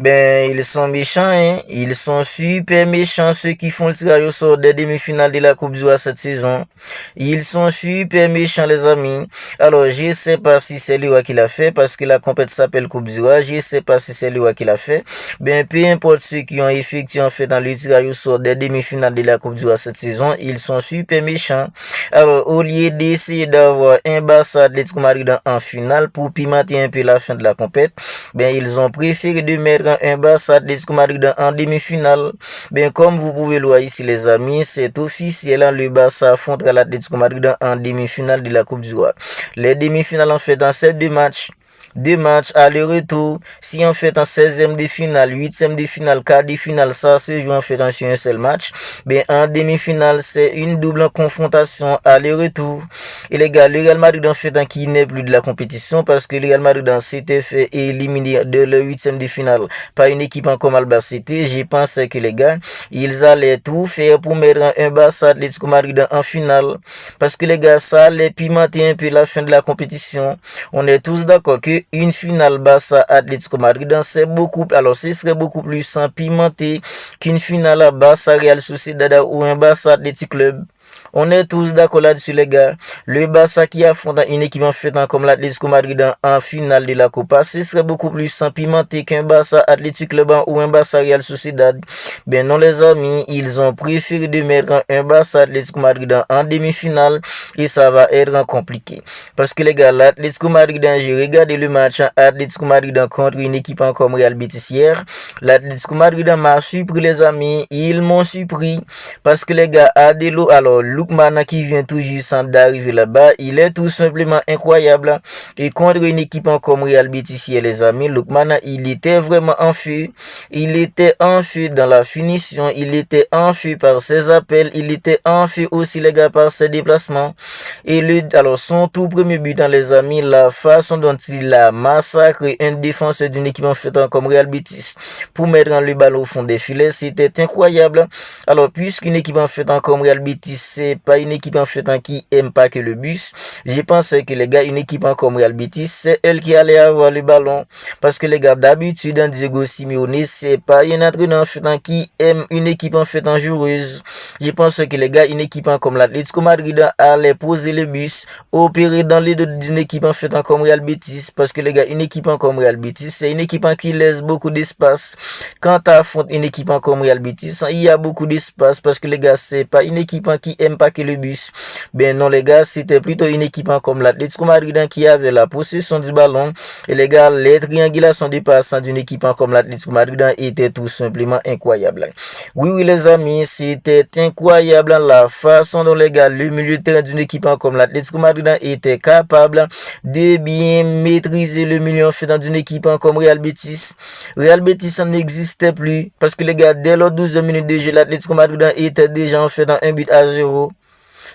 Ben, ils sont méchants, hein. Ils sont super méchants, ceux qui font le tirage au sort des demi-finales de la Coupe du Roi cette saison. Ils sont super méchants, les amis. Alors, je sais pas si c'est le roi qui l'a fait, parce que la compétition s'appelle Coupe du Roi. Je sais pas si c'est le roi qui l'a fait. Ben, peu importe ceux qui ont effectué, en fait, dans le tirage au sort des demi-finales de la Coupe du Roi cette saison, ils sont super méchants. Alors, au lieu d'essayer d'avoir un Barça Atlético Madrid en finale pour pimenter un peu la fin de la compétition, ben, ils ont préféré de mettre un Barça Atlético Madrid en demi-finale. Ben, comme vous pouvez le voir ici, les amis, c'est officiel, hein, le Barça affrontera l'Atlético Madrid en demi-finale de la Coupe du Roi. Les demi-finales, en fait, dans ces deux matchs aller-retour. Si en fait en 16e de finale, 8e de finale, quart de finale, ça se joue en fait sur un seul match. Ben, en demi-finale, c'est une double confrontation aller-retour. Et les gars, le Real Madrid en fait qui n'est plus de la compétition parce que le Real Madrid s'était fait éliminer de le 8e de finale par une équipe en comme Alba City. Je pense que les gars, ils allaient tout faire pour mettre un Barça Atlético Madrid en finale. Parce que les gars, ça allait pimenter un peu la fin de la compétition. On est tous d'accord que une finale Barça Atlético Madrid, c'est beaucoup, alors ce serait beaucoup plus sans pimenter qu'une finale Barça Real Sociedad ou un Barça Athletic Club. On est tous d'accord là-dessus, les gars. Le Barça qui affronte une équipe en fait comme l'Atlético Madrid en finale de la Copa, ce serait beaucoup plus sans pimenter qu'un Barça Athletic Club ou un Barça Real Sociedad. Ben non, les amis, ils ont préféré de mettre un Barça Athlético Madrid en demi-finale et ça va être compliqué. Parce que les gars, l'Atlético Madrid, j'ai regardé le match Atlético Madrid contre une équipe comme Real Betis hier. L'Atlético Madrid m'a surpris, les amis. Ils m'ont surpris parce que les gars, Adelo, alors Lookman qui vient tout juste d'arriver là-bas, il est tout simplement incroyable. Et contre une équipe comme Real Betis hier, les amis, Lookman, il était vraiment en feu. Il était en feu dans la finition, il était en feu par ses appels, il était en feu aussi, les gars, par ses déplacements. Et alors son tout premier but, dans les amis, la façon dont il a massacré un défenseur d'une équipe en fait comme Real Betis pour mettre le ballon au fond des filets, c'était incroyable. Alors, puisqu'une équipe en fait comme Real Betis, c'est pas une équipe en fait qui aime pas que le bus, je pense que les gars, une équipe comme Real Betis, c'est elle qui allait avoir le ballon. Parce que les gars, d'habitude, Diego Simeone, c'est pas un entraîneur en fait qui aime une équipe en fait joueuse. Je pense que les gars, une équipe comme l'Atlético Madrid allait poser le bus, opérer dans les deux d'une équipe en fait comme Real Betis. Parce que les gars, une équipe comme Real Betis, c'est une équipe qui laisse beaucoup d'espace. Quand tu affrontes une équipe comme Real Betis, il y a beaucoup d'espace parce que les gars, c'est pas une équipe qui aime pas que le bus. Ben non, les gars, c'était plutôt une équipe comme l'Atlético Madrid qui avait la possession du ballon. Et les gars, les triangulations de passes d'une équipe comme l'Atlético Madrid étaient tout simplement incroyables. Oui, les amis, c'était incroyable la façon dont les gars, le milieu de terrain d'une équipe comme l'Atlético Madrid était capable de bien maîtriser le milieu en fait d'une équipe comme Real Betis. Real Betis ça n'existait plus parce que les gars, dès les 12 minutes de jeu, l'Atlético Madrid était déjà en fait dans un but à 0.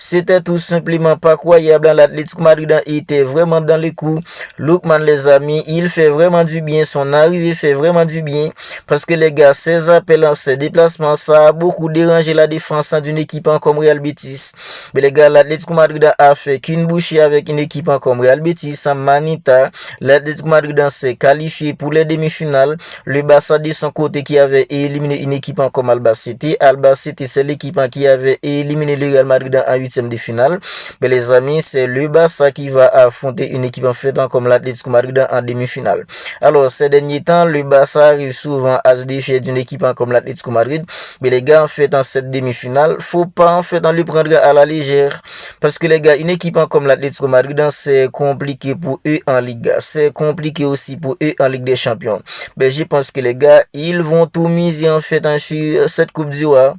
C'était tout simplement pas croyable. L'Atlético Madrid était vraiment dans les coups. Lookman, les amis, il fait vraiment du bien. Son arrivée fait vraiment du bien. Parce que les gars, ses appels, ses déplacements, ça a beaucoup dérangé la défense d'une équipe comme Real Betis. Mais les gars, l'Atlético Madrid a fait qu'une bouchée avec une équipe comme Real Betis, sans Manita. L'Atlético Madrid s'est qualifié pour les demi-finales. Le Barça de son côté qui avait éliminé une équipe comme Alba City. Alba City, c'est l'équipe qui avait éliminé le Real Madrid en 8e de finale. Mais les amis, c'est le Barça qui va affronter une équipe en fait comme l'Atlético Madrid en demi-finale. Alors, ces derniers temps, le Barça arrive souvent à se défier d'une équipe comme l'Atlético Madrid. Mais les gars, en fait, en cette demi-finale, faut pas en fait le prendre à la légère. Parce que les gars, une équipe comme l'Atlético Madrid, c'est compliqué pour eux en Liga. C'est compliqué aussi pour eux en Ligue des Champions. Mais je pense que les gars, ils vont tout miser en fait sur cette Coupe du Roi.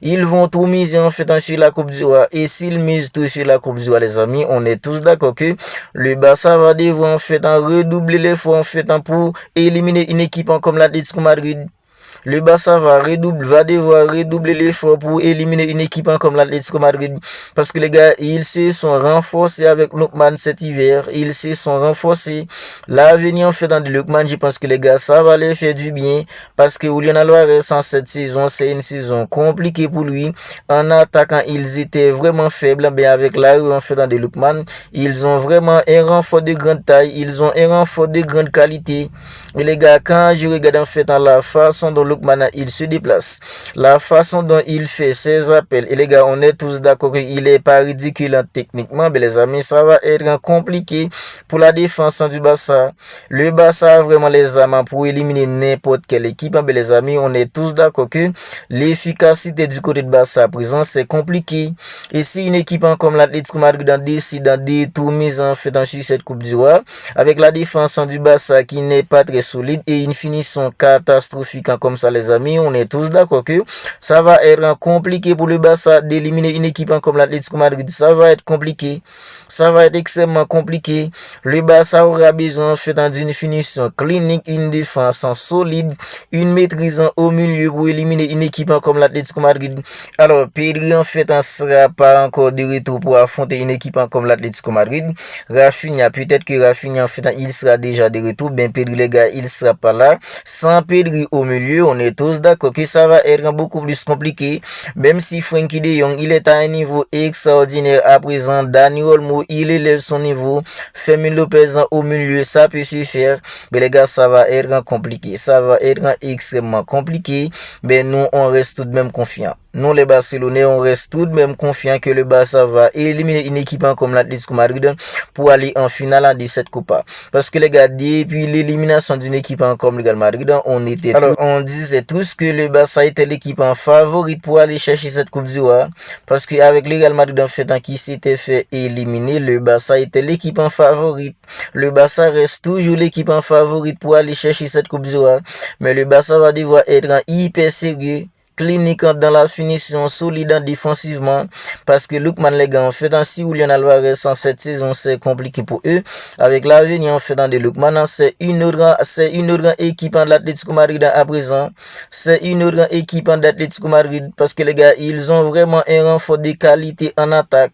Ils vont tout miser en fait sur la Coupe du Roi. Et s'ils misent tout sur la Coupe du Roi, les amis, on est tous d'accord que le Barça va devoir en fait redoubler l'effort en fait pour éliminer une équipe comme l'Atlético Madrid. le Barça va devoir redoubler l'effort pour éliminer une équipe comme l'Atlético Madrid. Parce que les gars, ils se sont renforcés avec Lookman cet hiver. Ils se sont renforcés. L'avenir en fait dans de Lookman, je pense que les gars, ça va les faire du bien. Parce que Julian Alvarez en cette saison, c'est une saison compliquée pour lui. En attaquant, ils étaient vraiment faibles. Mais avec l'arrivée en fait dans de Lookman, ils ont vraiment un renfort de grande taille. Ils ont un renfort de grande qualité. Mais les gars, quand je regarde en fait dans la façon dont Lookman il se déplace, la façon dont il fait ses appels, et les gars, on est tous d'accord qu'il est pas ridicule techniquement, mais les amis, ça va être compliqué pour la défense du Barça. Le Barça a vraiment les armes pour éliminer n'importe quelle équipe, mais les amis, on est tous d'accord que l'efficacité du côté de Barça à présent, c'est compliqué. Et si une équipe comme l'Atlético Madrid décide d'en détourner en fait sur cette Coupe du Roi, avec la défense du Barça qui n'est pas très solide et une finition catastrophique comme ça, les amis, on est tous d'accord que ça va être compliqué pour le Barça d'éliminer une équipe comme l'Atlético Madrid. Ça va être compliqué. Ça va être extrêmement compliqué. Le Barça aura besoin d'une finition clinique, une défense solide, une maîtrise au milieu pour éliminer une équipe comme l'Atlético Madrid. Alors, Pedri en fait ne sera pas encore de retour pour affronter une équipe comme l'Atlético Madrid. Rafinha, peut-être que Rafinha en fait il sera déjà de retour. Ben Pedri les gars, il sera pas là. Sans Pedri au milieu, on est tous d'accord que ça va être beaucoup plus compliqué. Même si Frenkie de Jong, il est à un niveau extraordinaire à présent. Dani Olmo, il élève son niveau. Fermin Lopez au milieu, ça peut se faire. Mais les gars, ça va être compliqué. Ça va être extrêmement compliqué. Mais nous, on reste tout de même confiants. Nous, les Barcelonais, on reste tout de même confiants que le Barça va éliminer une équipe comme l'Atlético Madrid pour aller en finale de cette Coupe. Parce que les gars, depuis l'élimination d'une équipe comme le Real Madrid, on disait tous que le Barça était l'équipe en favorite pour aller chercher cette Coupe du Roi. Parce qu'avec le Real Madrid en fait qui s'était fait éliminer, le Barça était l'équipe en favorite. Le Barça reste toujours l'équipe en favorite pour aller chercher cette Coupe du Roi. Mais le Barça va devoir être hyper sérieux, clinique dans la finition, solide défensivement, parce que Lookman les gars en fait si Julian Alvarez en cette saison c'est compliqué pour eux. Avec l'avenir en fait dans de Lookman, c'est une autre équipe de l'Atlético Madrid à présent. C'est une autre équipe de l'Atlético Madrid parce que les gars ils ont vraiment un renfort de qualité en attaque.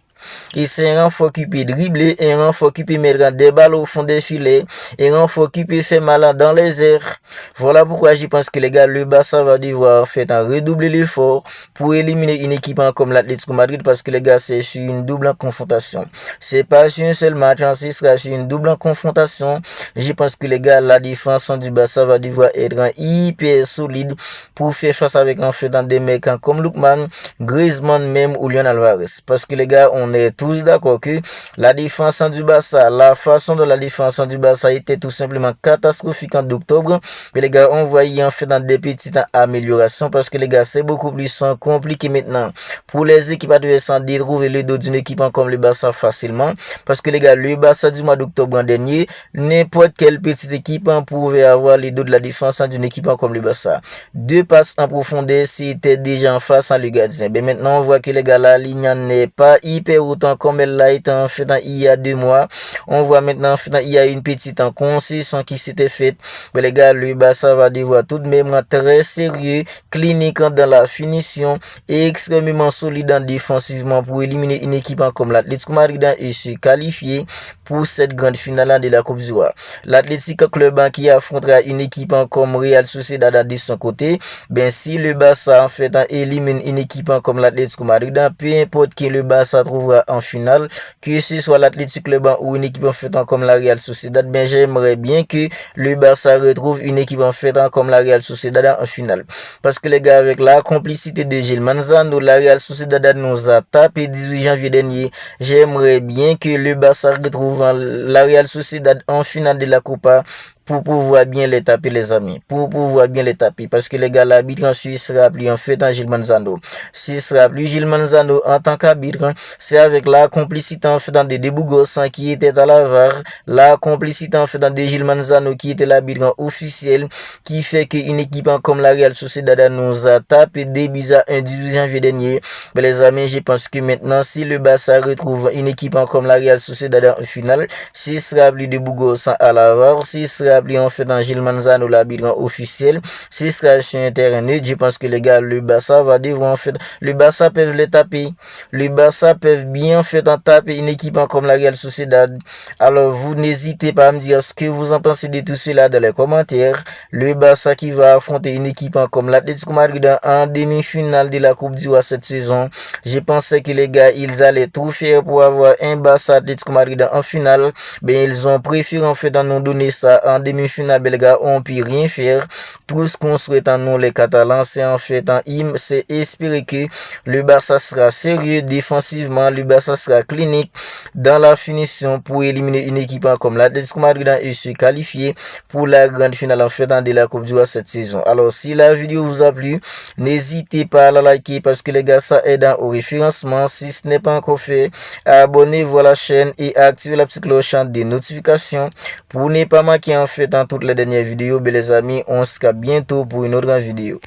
Et c'est un renfort qui peut dribbler, un renfort qui peut mettre des balles au fond des filets, un renfort qui peut faire mal dans les airs. Voilà pourquoi je pense que les gars, le Barça va devoir faire un redoubler l'effort pour éliminer une équipe comme l'Atlético Madrid parce que les gars, c'est sur une double confrontation. C'est pas sur un seul match, ce sera sur une double confrontation. Je pense que les gars, la défense du Barça va devoir être hyper solide pour faire face avec en fait des mecs comme Lookman, Griezmann même ou Julian Alvarez. Parce que les gars, on est tous d'accord que la défense du Barça, la façon dont la défense du Barça était tout simplement catastrophique en octobre. Mais les gars, on voyait en fait dans des petites améliorations parce que les gars, c'est beaucoup plus compliqué maintenant pour les équipes adverses de trouver le dos d'une équipe comme le Barça facilement. Parce que les gars, le Barça du mois d'octobre dernier, n'importe quelle petite équipe pouvait avoir les dos de la défense d'une équipe comme le Barça. 2 passes en profondeur, c'était déjà en face à le gardien. Mais maintenant, on voit que les gars, la ligne n'est pas hyper autant comme elle l'a été en fait il y a 2 mois. On voit maintenant en fait il y a une petite concession qui s'était faite. Mais les gars, le Barça va devoir tout de même très sérieux, clinique dans la finition et extrêmement solide défensivement pour éliminer une équipe comme l'Atlético Madrid et se qualifier pour cette grande finale de la Coupe du Roi. L'Atlético Club qui affrontera une équipe comme Real Sociedad de son côté. Ben si le Barça en fait élimine une équipe comme l'Atlético Madrid, peu importe qui le Barça trouvera en finale, que ce soit l'Atlético Club ou une équipe en fait comme la Real Sociedad, ben j'aimerais bien que le Barça retrouve une équipe en fait comme la Real Sociedad en finale. Parce que les gars, avec la complicité de Gil Manzano, la Real Sociedad nous a tapé 18 janvier dernier. J'aimerais bien que le Barça retrouve la Real Sociedad en finale de la Copa pour pouvoir bien les taper, les amis. Pour pouvoir bien les taper. Parce que les gars, l'arbitre en Suisse sera plus en fait en Gil Manzano. Si sera plus Gil Manzano en tant qu'arbitre, c'est avec la complicité en fait dans des Bougos qui était à la VAR, la complicité en fait dans des Gil Manzano qui était l'arbitre officiel, qui fait qu'une équipe comme la Real Sociedad nous a tapé des bizarres un 18 janvier dernier. Mais les amis, je pense que maintenant, si le Barça retrouve une équipe comme la Real Sociedad en finale, si sera plus de Bougos à la VAR, si sera d'appeler en fait Angel Manzano l'arbitre officiel. Ce sera sur un terrain neutre. Je pense que les gars, le Barça va devoir en fait, le Barça peuvent les taper. Le Barça peuvent bien en fait en taper une équipe comme la Real Sociedad. Alors vous n'hésitez pas à me dire ce que vous en pensez de tout cela dans les commentaires. Le Barça qui va affronter une équipe comme l'Atlético Madrid en demi-finale de la Coupe du Roi cette saison. Je pensais que les gars, ils allaient tout faire pour avoir un Barça Atlético Madrid en finale. Ben ils ont préféré en fait nous donner ça en demi-finale. Ben les gars, on peut rien faire. Tout ce qu'on souhaite en nous les Catalans, c'est en fait c'est espérer que le Barça sera sérieux défensivement, le Barça sera clinique dans la finition pour éliminer une équipe comme l'Atlético Madrid et se qualifier pour la grande finale en fait de la Coupe du Roi cette saison. Alors si la vidéo vous a plu, n'hésitez pas à la liker parce que les gars, ça aide au référencement. Si ce n'est pas encore fait, abonnez-vous à la chaîne et activez la petite cloche des notifications pour ne pas manquer en fait toutes les dernières vidéos. Ben les amis, on se capte bientôt pour une autre vidéo.